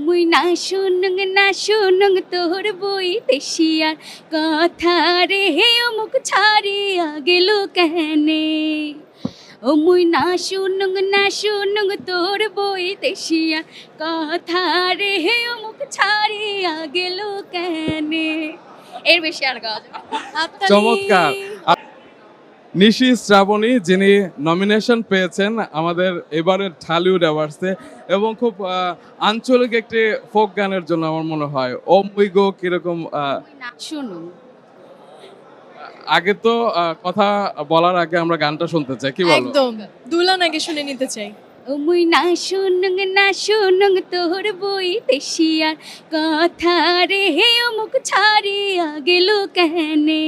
মুই না শুনুং তোর বই দেশিয়ার কথা রে হে অমুক ছাড়িয়া গেল কেনে মুই না শুনুং তোর বই দেশিয়ার কথা রে হে অমুক ছাড়িয়া গেল কেনে। এর বেশি আর গাওয়া যাবে না। চমৎকার। নিশি শ্রাবণী, যিনি নমিনেশন পেয়েছেন আমাদের এবারের ঢালিউড অ্যাওয়ার্ডসে, এবং খুব আঞ্চলিক একটি ফোক গানের জন্য আমার মনে হয় ও মুই গো কিরকম মুই না শুনুং আগে তো কথা বলার আগে আমরা গানটা শুনতে চাই, কি বলো? একদম দুলান আগে শুনে নিতে চাই। মুই না শুনুং তোর বই দেশিয়ার কথা রে হে অমুক ছাড়িয়া গেল কেনে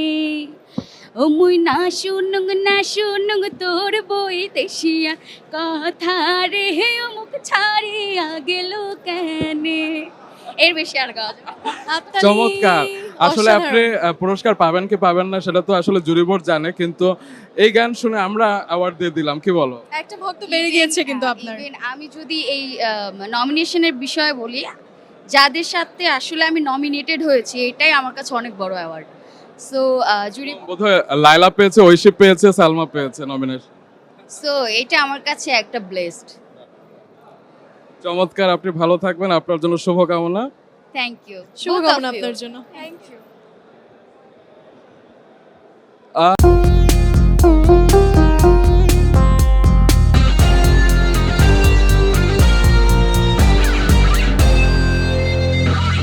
মুই না শুনুং তোর বই দেশিয়ার কথা রে হে অমুক ছাড়িয়া গেল কেনে। এর বেশি আর গাওয়া যাবে না। চমৎকার। আসলে আপনি পুরস্কার পাবেন কি পাবেন না সেটা তো আসলে জুরি বোর্ড জানে, কিন্তু এই গান শুনে আমরা অ্যাওয়ার্ড দিয়ে দিলাম, কি বলো? একটা ভক্ত বেড়ে গিয়েছে কিন্তু আপনার। Even আমি যদি এই নমিনেশনের বিষয়ে বলি, যাদের সাথে আসলে আমি নমিনেটেড হয়েছি এটাই আমার কাছে অনেক বড় অ্যাওয়ার্ড। সো জুরি বোধহয় লাইলা পেয়েছে, ঐশী পেয়েছে, সালমা পেয়েছে নমিনেশন। সো এটা আমার কাছে একটা ব্লেসড। চমৎকার, আপনি ভালো থাকবেন, আপনার জন্য শুভকামনা। Thank you. শুভকামনা আপনার জন্য। Thank you.